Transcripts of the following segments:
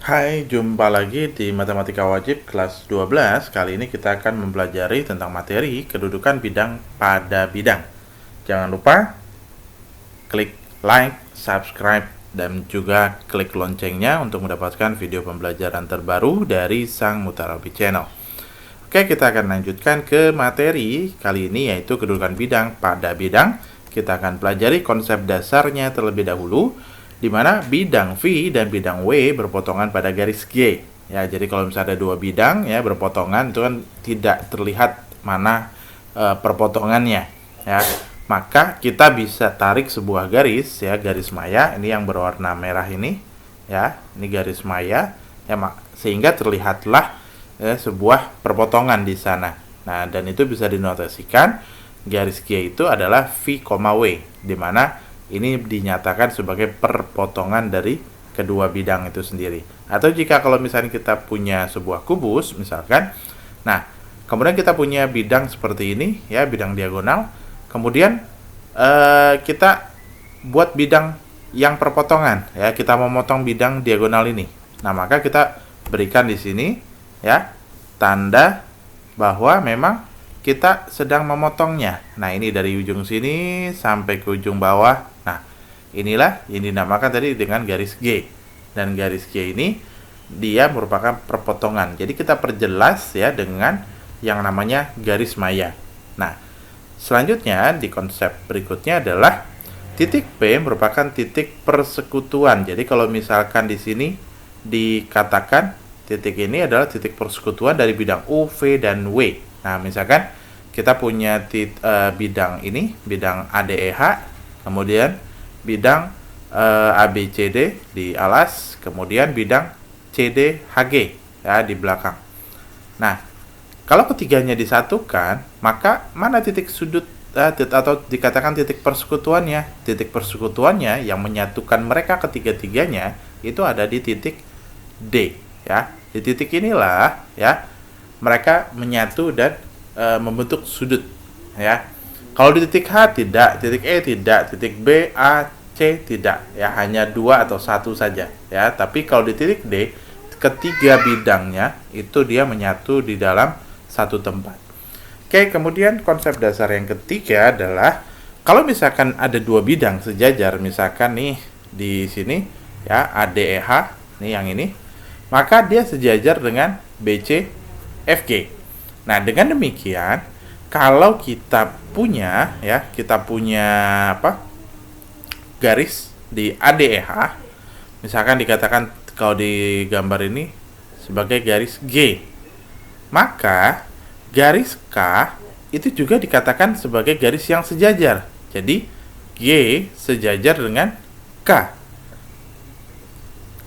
Hai, jumpa lagi di Matematika Wajib kelas 12. Kali ini kita akan mempelajari tentang materi kedudukan bidang pada bidang. Jangan lupa klik like, subscribe, dan juga klik loncengnya untuk mendapatkan video pembelajaran terbaru dari Sang Mutarabi Channel. Oke, kita akan lanjutkan ke materi kali ini, yaitu kedudukan bidang pada bidang. Kita akan pelajari konsep dasarnya terlebih dahulu, di mana bidang V dan bidang W berpotongan pada garis G. Ya, jadi kalau misalnya ada dua bidang ya berpotongan, itu kan tidak terlihat mana perpotongannya, ya. Maka kita bisa tarik sebuah garis, ya, garis maya ini yang berwarna merah ini, ya. Ini garis maya, ya, sehingga terlihatlah sebuah perpotongan di sana. Nah, dan itu bisa dinotasikan garis G itu adalah V, W, di mana ini dinyatakan sebagai perpotongan dari kedua bidang itu sendiri. Atau jika kalau misalnya kita punya sebuah kubus misalkan, nah kemudian kita punya bidang seperti ini, ya, bidang diagonal, kemudian kita buat bidang yang perpotongan, ya, kita memotong bidang diagonal ini. Nah, maka kita berikan di sini, ya, tanda bahwa memang kita sedang memotongnya. Nah, ini dari ujung sini sampai ke ujung bawah. Nah, inilah yang dinamakan tadi dengan garis G. Dan garis G ini dia merupakan perpotongan. Jadi kita perjelas, ya, dengan yang namanya garis maya. Nah, selanjutnya di konsep berikutnya adalah titik P merupakan titik persekutuan. Jadi kalau misalkan di sini dikatakan titik ini adalah titik persekutuan dari bidang U, V, dan W. Nah, misalkan kita punya bidang ini, bidang ADEH, kemudian bidang ABCD di alas, kemudian bidang CDHG, ya, di belakang. Nah, kalau ketiganya disatukan, maka mana titik sudut atau dikatakan titik persekutuannya? Titik persekutuannya yang menyatukan mereka ketiga-tiganya itu ada di titik D, ya. Di titik inilah, ya, mereka menyatu dan membentuk sudut, ya. Kalau di titik H tidak, titik E tidak, titik B, A, C tidak, ya, hanya dua atau satu saja, ya. Tapi kalau di titik D, ketiga bidangnya itu dia menyatu di dalam satu tempat. Oke, kemudian konsep dasar yang ketiga adalah kalau misalkan ada dua bidang sejajar, misalkan nih di sini, ya, ADEH, nih yang ini, maka dia sejajar dengan BC FG. Nah, dengan demikian, kalau kita punya, ya, kita punya garis di ADEH, misalkan dikatakan kalau di gambar ini sebagai garis G, maka garis K itu juga dikatakan sebagai garis yang sejajar. Jadi G sejajar dengan K.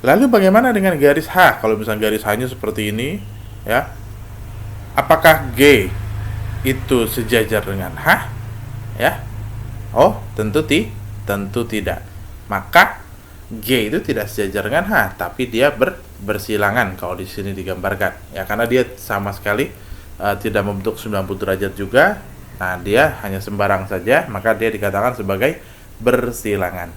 Lalu bagaimana dengan garis H? Kalau misalnya garis H-nya seperti ini, ya, apakah G itu sejajar dengan H? Ya, oh, tentu tidak. Maka G itu tidak sejajar dengan H, tapi dia bersilangan kalau di sini digambarkan, ya, karena dia sama sekali tidak membentuk 90 derajat juga. Nah, dia hanya sembarang saja, maka dia dikatakan sebagai bersilangan.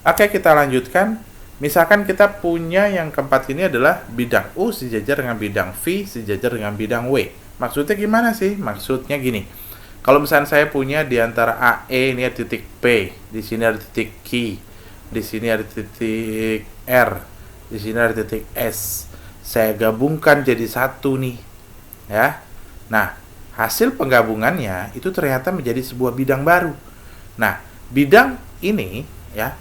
Oke, kita lanjutkan. Misalkan kita punya yang keempat ini adalah bidang U sejajar dengan bidang V sejajar dengan bidang W. Maksudnya gimana sih? Maksudnya gini. Kalau misalnya saya punya di antara AE ini ada titik P, di sini ada titik Q, di sini ada titik R, di sini ada titik S. Saya gabungkan jadi satu nih, ya. Nah, hasil penggabungannya itu ternyata menjadi sebuah bidang baru. Nah, bidang ini, ya,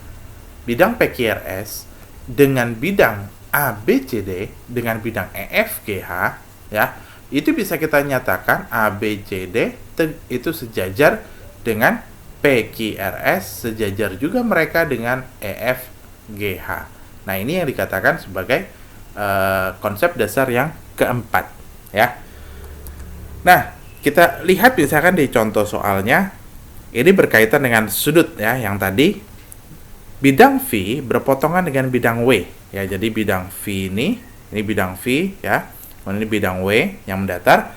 bidang PQRS dengan bidang ABCD dengan bidang EFGH, ya, itu bisa kita nyatakan ABCD itu sejajar dengan PQRS, sejajar juga mereka dengan EFGH. Nah, ini yang dikatakan sebagai konsep dasar yang keempat, ya. Nah, kita lihat misalkan di contoh soalnya, ini berkaitan dengan sudut, ya, yang tadi bidang V berpotongan dengan bidang W, ya. Jadi bidang V ini bidang V, ya. Ini bidang W yang mendatar.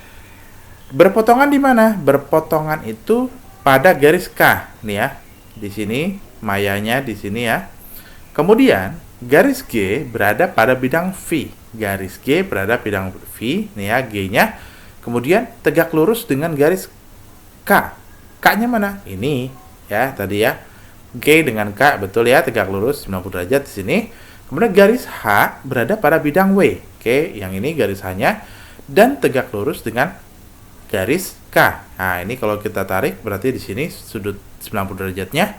Berpotongan di mana? Berpotongan itu pada garis K, nih, ya. Di sini mayanya di sini, ya. Kemudian garis G berada pada bidang V. Garis G berada bidang V, nih ya, G-nya. Kemudian tegak lurus dengan garis K. K-nya mana? Ini ya, tadi ya. G dengan K, betul ya, tegak lurus 90 derajat di sini. Kemudian garis H berada pada bidang W. Oke, yang ini garis H-nya dan tegak lurus dengan garis K. Nah, ini kalau kita tarik berarti di sini sudut 90 derajatnya.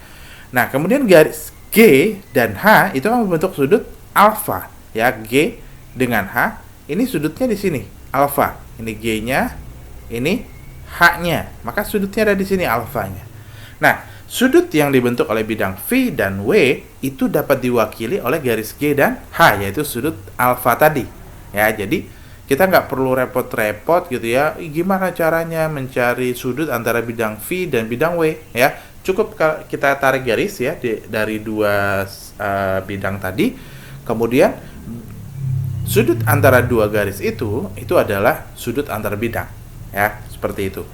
Nah, kemudian garis G dan H itu kan membentuk sudut alfa. Ya, G dengan H, ini sudutnya di sini, alfa. Ini G-nya, ini H-nya. Maka sudutnya ada di sini, alfanya. Nah, sudut yang dibentuk oleh bidang V dan W itu dapat diwakili oleh garis G dan H, yaitu sudut alfa tadi. Ya, jadi kita nggak perlu repot-repot gitu ya. Gimana caranya mencari sudut antara bidang V dan bidang W? Ya, cukup kita tarik garis ya dari dua bidang tadi. Kemudian sudut antara dua garis itu adalah sudut antar bidang. Ya, seperti itu.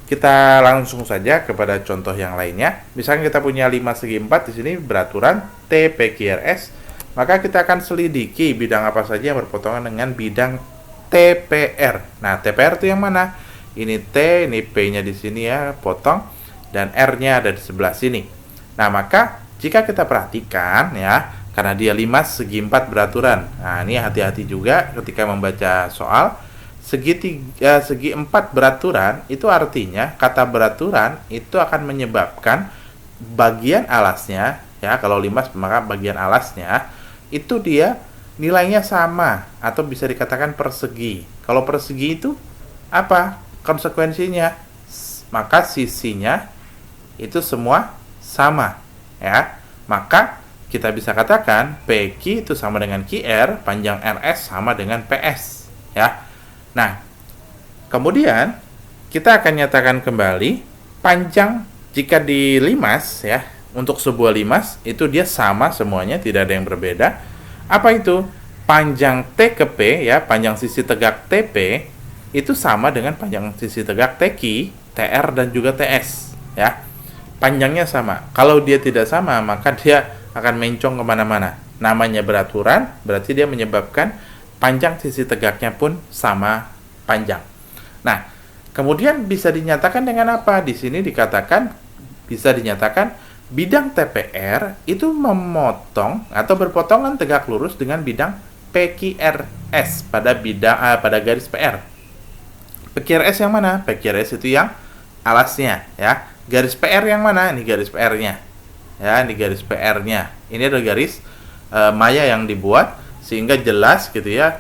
Kita langsung saja kepada contoh yang lainnya. Misalnya kita punya 5 segi 4 di sini beraturan TPQRS, maka kita akan selidiki bidang apa saja yang berpotongan dengan bidang TPR. Nah, TPR itu yang mana? Ini T, ini P-nya di sini ya, potong, dan R-nya ada di sebelah sini. Nah, maka jika kita perhatikan ya, karena dia 5 segi 4 beraturan. Nah, ini hati-hati juga ketika membaca soal. Segi 4 beraturan itu artinya kata beraturan itu akan menyebabkan bagian alasnya ya, kalau 5 maka bagian alasnya itu dia nilainya sama atau bisa dikatakan persegi. Kalau persegi itu apa konsekuensinya? Maka sisinya itu semua sama ya. Maka kita bisa katakan PQ itu sama dengan QR, panjang RS sama dengan PS ya. Nah, kemudian kita akan nyatakan kembali panjang jika di limas ya, untuk sebuah limas itu dia sama semuanya, tidak ada yang berbeda. Apa itu? Panjang T ke P ya, panjang sisi tegak TP itu sama dengan panjang sisi tegak TQ, TR dan juga TS ya. Panjangnya sama. Kalau dia tidak sama, maka dia akan mencong kemana-mana. Namanya beraturan, berarti dia menyebabkan panjang sisi tegaknya pun sama panjang. Nah, kemudian bisa dinyatakan dengan apa? Di sini dikatakan bisa dinyatakan bidang TPR itu memotong atau berpotongan tegak lurus dengan bidang PQRS pada garis PR. PQRS yang mana? PQRS itu yang alasnya ya. Garis PR yang mana? Ini garis PR-nya. Ya, ini garis PR-nya. Ini adalah garis maya yang dibuat sehingga jelas gitu ya,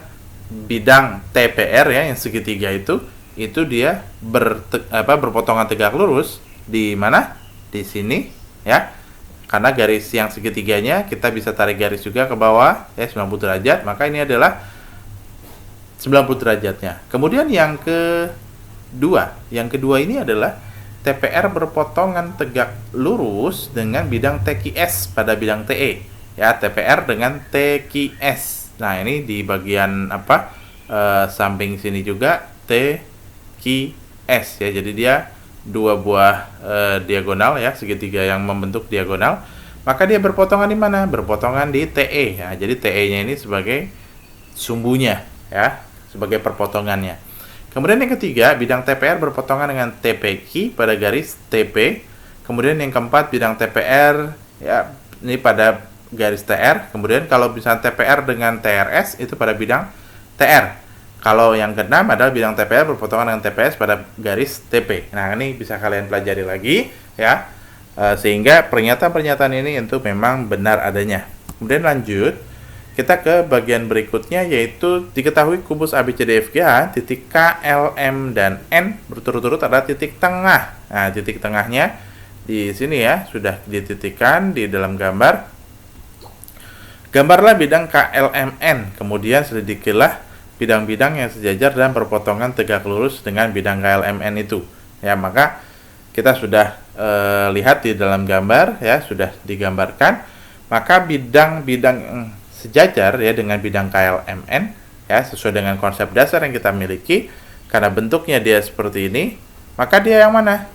bidang TPR ya yang segitiga itu dia berpotongan tegak lurus di mana? Di sini ya. Karena garis yang segitiganya kita bisa tarik garis juga ke bawah ya 90 derajat, maka ini adalah 90 derajatnya. Kemudian yang kedua ini adalah TPR berpotongan tegak lurus dengan bidang TQS pada bidang TE. Ya, TPR dengan TQS. Nah, ini di bagian samping sini juga TQS ya. Jadi dia dua buah diagonal ya, segitiga yang membentuk diagonal. Maka dia berpotongan di mana? Berpotongan di TE. Ya, jadi TE-nya ini sebagai sumbunya ya, sebagai perpotongannya. Kemudian yang ketiga, bidang TPR berpotongan dengan TPQ pada garis TP. Kemudian yang keempat, bidang TPR ya ini pada garis TR. Kemudian kalau misalnya TPR dengan TRS itu pada bidang TR. Kalau yang keenam adalah bidang TPR berpotongan dengan TPS pada garis TP. Nah, ini bisa kalian pelajari lagi ya, sehingga pernyataan-pernyataan ini itu memang benar adanya. Kemudian lanjut, kita ke bagian berikutnya, yaitu diketahui kubus ABCDFGH titik K, L, M, dan N berturut-turut adalah titik tengah. Nah, titik tengahnya di sini ya, sudah dititikkan di dalam gambar. Gambarlah bidang KLMN, kemudian selidikilah bidang-bidang yang sejajar dan berpotongan tegak lurus dengan bidang KLMN itu. Ya, maka kita sudah lihat di dalam gambar ya, sudah digambarkan. Maka bidang-bidang sejajar ya dengan bidang KLMN ya, sesuai dengan konsep dasar yang kita miliki, karena bentuknya dia seperti ini, maka dia yang mana?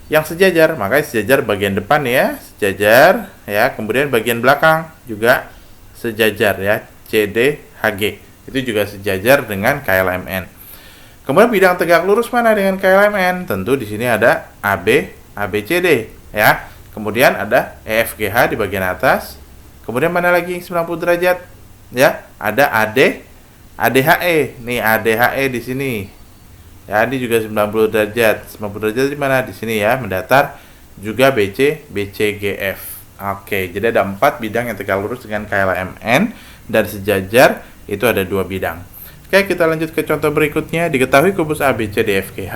Yang sejajar. Maka sejajar bagian depan ya, sejajar ya, kemudian bagian belakang juga sejajar ya, CDHG. Itu juga sejajar dengan KLMN. Kemudian bidang tegak lurus mana dengan KLMN? Tentu di sini ada AB, ABCD ya. Kemudian ada EFGH di bagian atas. Kemudian mana lagi 90 derajat? Ya, ada AD, ADHE. Nih ADHE di sini. Ya, ini juga 90 derajat. 90 derajat di mana? Di sini ya, mendatar. Juga BC, BCGF. Oke, jadi ada 4 bidang yang tegak lurus dengan KLMN dan sejajar. Itu ada 2 bidang. Oke, kita lanjut ke contoh berikutnya. Diketahui kubus ABCDFGH,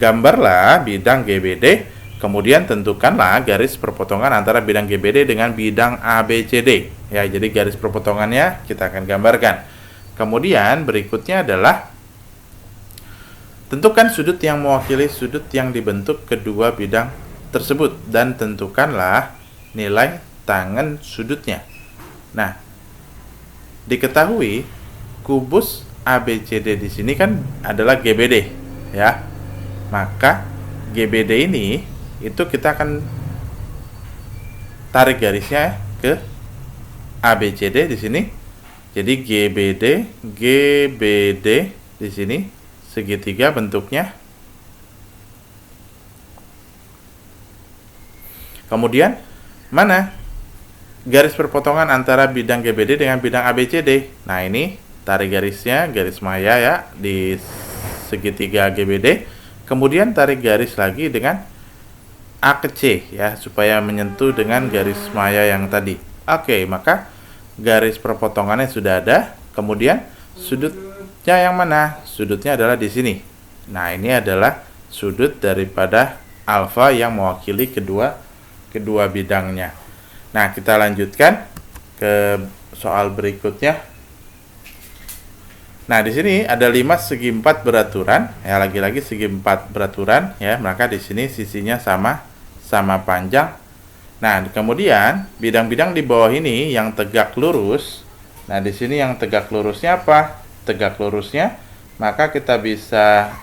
gambarlah bidang GBD, kemudian tentukanlah garis perpotongan antara bidang GBD dengan bidang ABCD. Ya, jadi garis perpotongannya kita akan gambarkan. Kemudian berikutnya adalah tentukan sudut yang mewakili sudut yang dibentuk kedua bidang tersebut dan tentukanlah nilai tangen sudutnya. Nah, diketahui kubus ABCD di sini kan adalah GBD ya. Maka GBD ini itu kita akan tarik garisnya ke ABCD di sini. Jadi GBD di sini segitiga bentuknya. Kemudian mana garis perpotongan antara bidang GBD dengan bidang ABCD? Nah, ini tarik garisnya, garis maya ya di segitiga GBD. Kemudian tarik garis lagi dengan A ke C ya, supaya menyentuh dengan garis maya yang tadi. Oke, maka garis perpotongannya sudah ada. Kemudian sudutnya yang mana? Sudutnya adalah di sini. Nah, ini adalah sudut daripada alfa yang mewakili kedua bidangnya. Nah, kita lanjutkan ke soal berikutnya. Nah, di sini ada 5 segi 4 beraturan. Ya, lagi-lagi segi 4 beraturan ya, maka di sini sisinya sama panjang. Nah, kemudian bidang-bidang di bawah ini yang tegak lurus. Nah, di sini yang tegak lurusnya apa? Tegak lurusnya maka kita bisa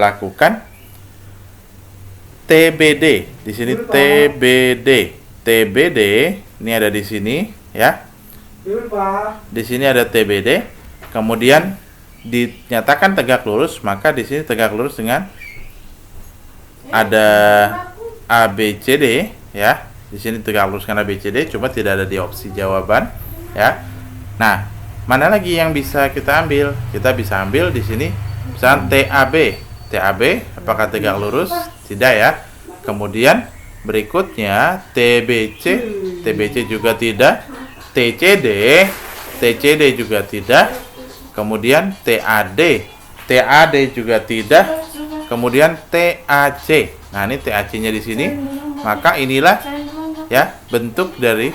lakukan TBD. Di sini TBD ini ada di sini ya. Di sini ada TBD. Kemudian dinyatakan tegak lurus, maka di sini tegak lurus dengan ada ABCD ya. Di sini tegak lurus dengan ABCD, cuma tidak ada di opsi jawaban ya. Nah, mana lagi yang bisa kita ambil? Kita bisa ambil di sini misalnya TAB. TAB apakah tegak lurus? Tidak ya. Kemudian berikutnya TBC. TBC juga tidak. TCD juga tidak. Kemudian TAD juga tidak. Kemudian TAC. Nah, ini TAC-nya di sini. Maka inilah ya bentuk dari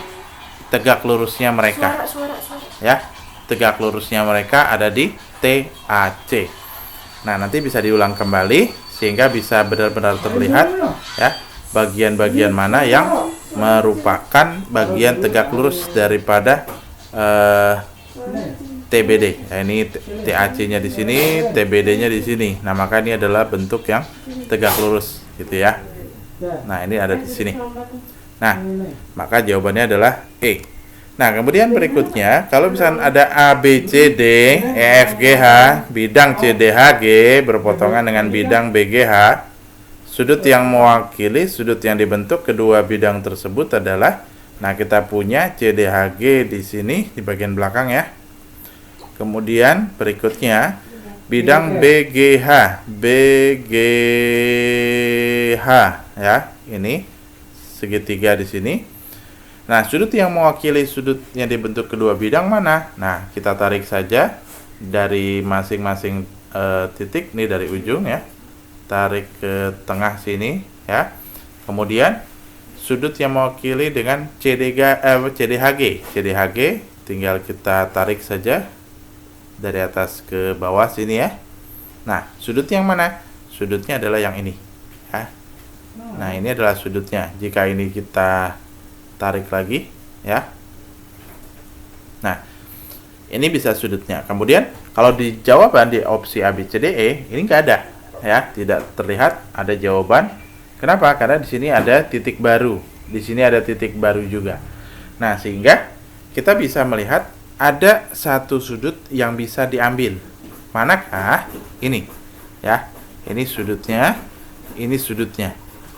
tegak lurusnya mereka. Ya, tegak lurusnya mereka ada di TAC. Nah, nanti bisa diulang kembali sehingga bisa benar-benar terlihat ya bagian-bagian mana yang merupakan bagian tegak lurus daripada TBD. Nah, ini TAC-nya di sini, TBD-nya di sini. Nah, maka ini adalah bentuk yang tegak lurus gitu ya. Nah, ini ada di sini. Nah, maka jawabannya adalah E. Nah, kemudian berikutnya, kalau misalnya ada ABCD, EFGH, bidang CDHG berpotongan dengan bidang BGH, sudut yang mewakili sudut yang dibentuk kedua bidang tersebut adalah, nah kita punya CDHG di sini di bagian belakang ya. Kemudian berikutnya bidang BGH ya, ini segitiga di sini. Nah, sudut yang mewakili sudut yang dibentuk kedua bidang mana? Nah, kita tarik saja dari masing-masing titik nih dari ujung ya. Tarik ke tengah sini ya. Kemudian sudut yang mewakili dengan CDHG. CDHG tinggal kita tarik saja dari atas ke bawah sini ya. Nah, sudut yang mana? Sudutnya adalah yang ini ya. Nah, ini adalah sudutnya. Jika ini kita tarik lagi ya. Nah, ini bisa sudutnya. Kemudian kalau di jawaban di opsi ABCDE ini enggak ada ya, tidak terlihat ada jawaban. Kenapa? Karena di sini ada titik baru. Di sini ada titik baru juga. Nah, sehingga kita bisa melihat ada satu sudut yang bisa diambil. Manakah? Ini, ya. Ini sudutnya,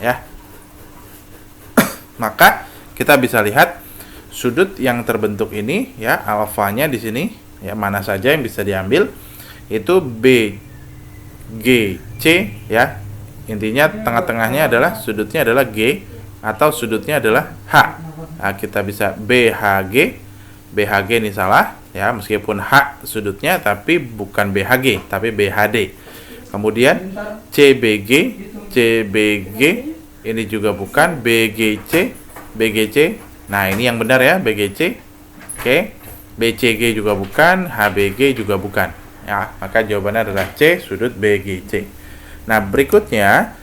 ya. Maka kita bisa lihat sudut yang terbentuk ini, ya, alfanya di sini, ya, mana saja yang bisa diambil itu B, G, C, ya. Intinya tengah-tengahnya adalah sudutnya adalah G atau sudutnya adalah H. Nah, kita bisa BHG. BHG ini salah, ya, meskipun H sudutnya tapi bukan BHG tapi BHD. Kemudian CBG, CBG ini juga bukan, BGC, BGC. Nah, ini yang benar ya, BGC. Oke. BCG juga bukan, HBG juga bukan. Ya, maka jawabannya adalah C, sudut BGC. Nah, berikutnya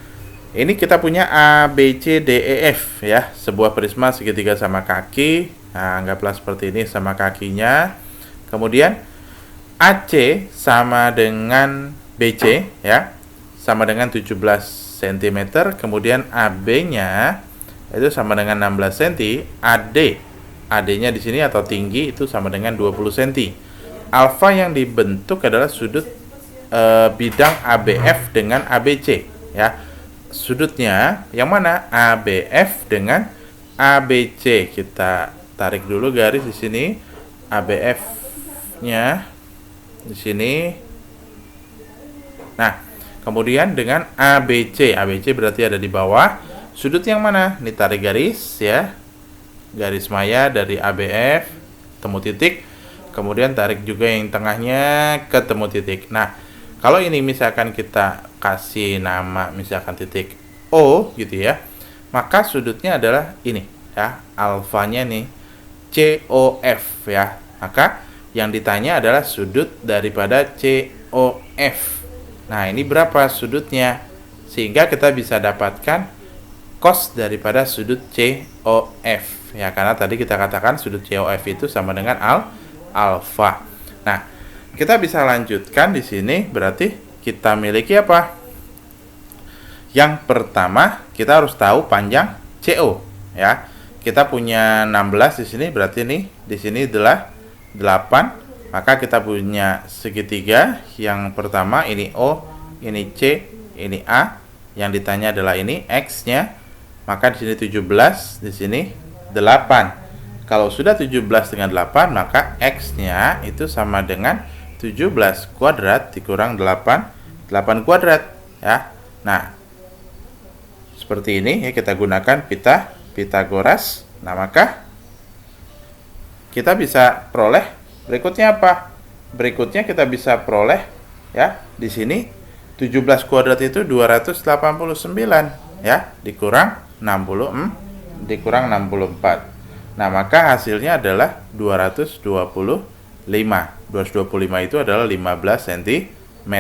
ini kita punya A, B, C, D, E, F, ya, sebuah prisma segitiga sama kaki. Nah, anggaplah seperti ini sama kakinya. Kemudian AC sama dengan BC, ya, sama dengan 17 cm. Kemudian AB-nya itu sama dengan 16 cm. AD-nya di sini atau tinggi itu sama dengan 20 cm. Alfa yang dibentuk adalah sudut bidang ABF dengan ABC, ya. Sudutnya yang mana? ABF dengan ABC. Kita tarik dulu garis di sini. ABF-nya di sini. Nah, kemudian dengan ABC. ABC berarti ada di bawah. Sudut yang mana? Ini tarik garis, ya. Garis maya dari ABF, temu titik. Kemudian tarik juga yang tengahnya, ketemu titik. Nah, kalau ini misalkan kita kasih nama misalkan titik O gitu ya, maka sudutnya adalah ini, ya, alfanya nih COF, ya. Maka yang ditanya adalah sudut daripada COF. Nah, ini berapa sudutnya? Sehingga kita bisa dapatkan cos daripada sudut COF, ya, karena tadi kita katakan sudut COF itu sama dengan alfa. Nah, kita bisa lanjutkan di sini, berarti kita miliki apa? Yang pertama, kita harus tahu panjang CO, ya. Kita punya 16 di sini, berarti nih di sini adalah 8. Maka kita punya segitiga. Yang pertama ini O, ini C, ini A. Yang ditanya adalah ini X-nya. Maka di sini 17, di sini 8. Kalau sudah 17 dengan 8, maka X-nya itu sama dengan 17 kuadrat dikurang 8 kuadrat, ya. Nah, seperti ini, ya, kita gunakan Pitagoras. Nah, maka kita bisa peroleh berikutnya apa? Berikutnya kita bisa peroleh, ya, di sini 17 kuadrat itu 289, ya, dikurang 64. Nah, maka hasilnya adalah 225. 225 itu adalah 15 cm.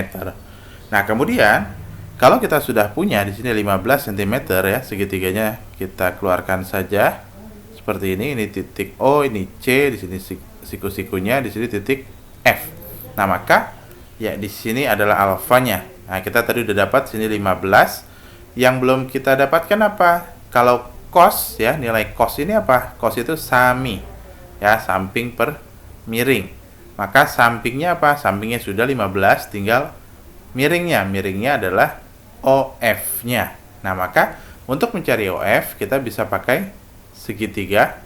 Nah, kemudian kalau kita sudah punya di sini 15 cm, ya, segitiganya kita keluarkan saja seperti ini. Ini titik O, ini C, di sini siku-sikunya, di sini titik F. Nah, maka ya di sini adalah alfanya. Nah, kita tadi udah dapat sini 15. Yang belum kita dapatkan apa? Kalau cos, ya, nilai cos ini apa? Cos itu sami, ya, samping per miring. Maka sampingnya apa? Sampingnya sudah 15, tinggal miringnya. Miringnya adalah OF-nya. Nah, maka untuk mencari OF kita bisa pakai segitiga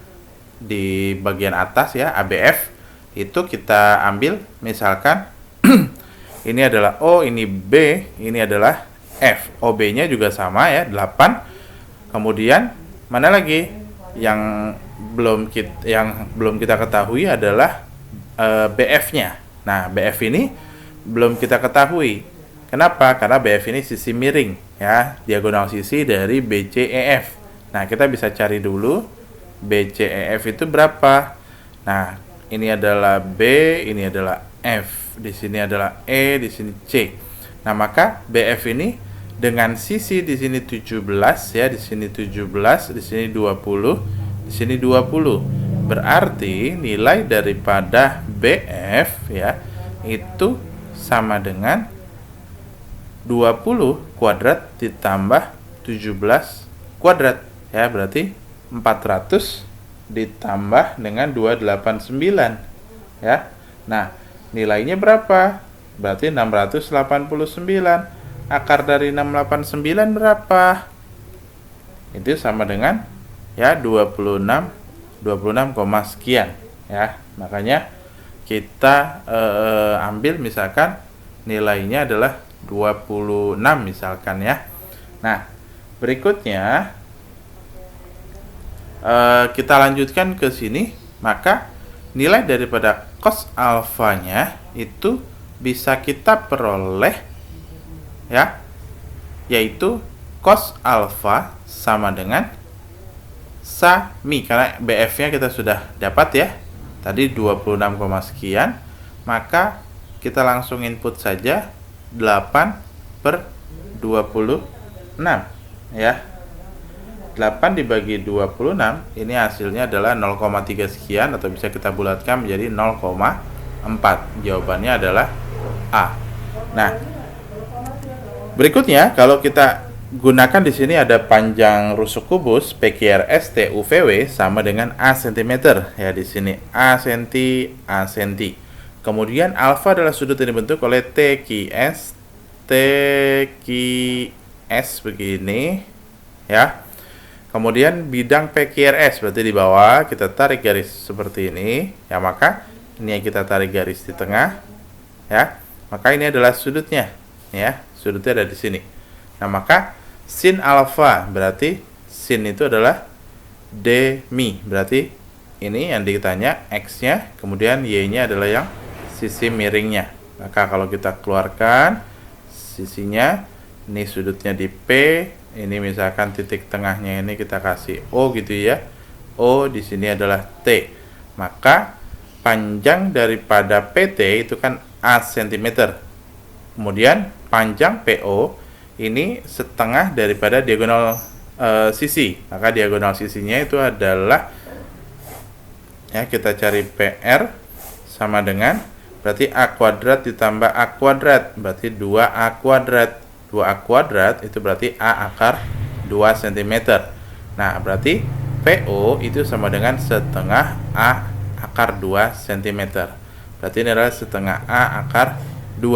di bagian atas, ya, ABF. Itu kita ambil misalkan ini adalah O, ini B, ini adalah F. OB-nya juga sama, ya, 8. Kemudian mana lagi yang belum kita ketahui adalah BF-nya. Nah, BF ini belum kita ketahui. Kenapa? Karena BF ini sisi miring, ya, diagonal sisi dari BCEF. Nah, kita bisa cari dulu BCEF itu berapa. Nah, ini adalah B, ini adalah F, di sini adalah E, di sini C. Nah, maka BF ini dengan sisi di sini 17, ya, di sini 17, di sini 20, di sini 20. Berarti nilai daripada BF, ya, itu sama dengan 20 kuadrat ditambah 17 kuadrat, ya, berarti 400 ditambah dengan 289 ya. Nah, nilainya berapa? Berarti 689. Akar dari 689 berapa? Itu sama dengan ya 26 sekian ya. Makanya kita ambil misalkan nilainya adalah 26 misalkan ya. Nah, berikutnya kita lanjutkan ke sini, maka nilai daripada cos alfanya itu bisa kita peroleh ya, yaitu cos alfa sama dengan SAMI, karena BF-nya kita sudah dapat ya, tadi 26, sekian, maka kita langsung input saja 8/26 ya. 8 dibagi 26 ini hasilnya adalah 0,3 sekian, atau bisa kita bulatkan menjadi 0,4. Jawabannya adalah A. Nah, berikutnya kalau kita gunakan di sini ada panjang rusuk kubus PQRS TUVW sama dengan A cm ya, di sini A senti A senti. Kemudian alfa adalah sudut yang dibentuk oleh TQS begini ya. Kemudian bidang PQRS berarti di bawah kita tarik garis seperti ini ya, maka ini yang kita tarik garis di tengah ya, maka ini adalah sudutnya ya, sudutnya ada di sini. Nah, maka sin alfa berarti sin itu adalah d mi, berarti ini yang ditanya x-nya, kemudian y-nya adalah yang sisi miringnya. Maka kalau kita keluarkan sisinya, ini sudutnya di P, ini misalkan titik tengahnya ini kita kasih O gitu ya. O di sini adalah T. Maka panjang daripada PT itu kan A cm. Kemudian panjang PO ini setengah daripada diagonal sisi. Maka diagonal sisinya itu adalah ya, kita cari PR sama dengan berarti A kuadrat ditambah A kuadrat, berarti 2A kuadrat. 2A kuadrat itu berarti A akar 2 cm. Nah, berarti PO itu sama dengan setengah A akar 2 cm. Berarti ini adalah setengah A akar 2.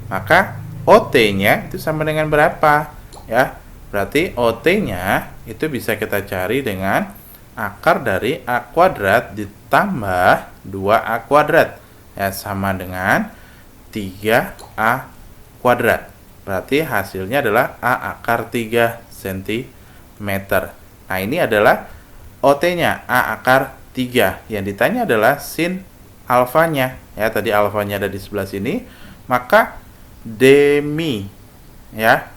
Maka OT-nya itu sama dengan berapa? Ya, berarti OT-nya itu bisa kita cari dengan akar dari A kuadrat ditambah 2A kuadrat. Ya, sama dengan 3A kuadrat. Berarti hasilnya adalah A akar 3 cm. Nah, ini adalah OT-nya, A akar 3. Yang ditanya adalah sin alfanya. Ya, tadi alfanya ada di sebelah sini. Maka demi ya,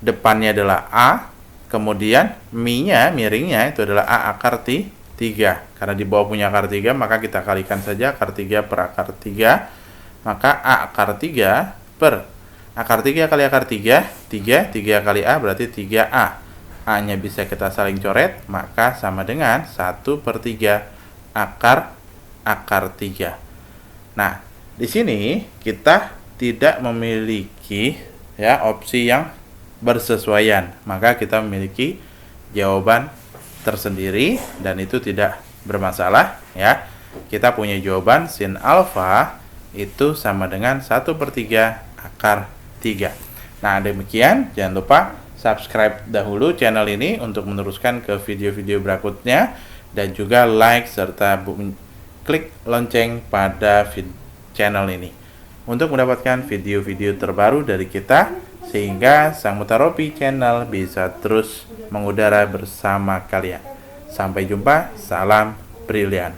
depannya adalah A, kemudian mi-nya, miringnya itu adalah A akar 3. Karena di bawah punya akar 3, maka kita kalikan saja akar 3 per akar 3. Maka A akar 3 per akar 3 kali akar 3, 3 kali A berarti 3A. A-nya bisa kita saling coret, maka sama dengan 1/3 akar 3. Nah, di sini kita tidak memiliki ya opsi yang bersesuaian, maka kita memiliki jawaban tersendiri dan itu tidak bermasalah ya. Kita punya jawaban sin alfa itu sama dengan 1/3 akar 3. Nah, demikian, jangan lupa subscribe dahulu channel ini untuk meneruskan ke video-video berikutnya, dan juga like serta klik lonceng pada channel ini untuk mendapatkan video-video terbaru dari kita, sehingga Sang Mutarobi Channel bisa terus mengudara bersama kalian. Sampai jumpa, salam brilian.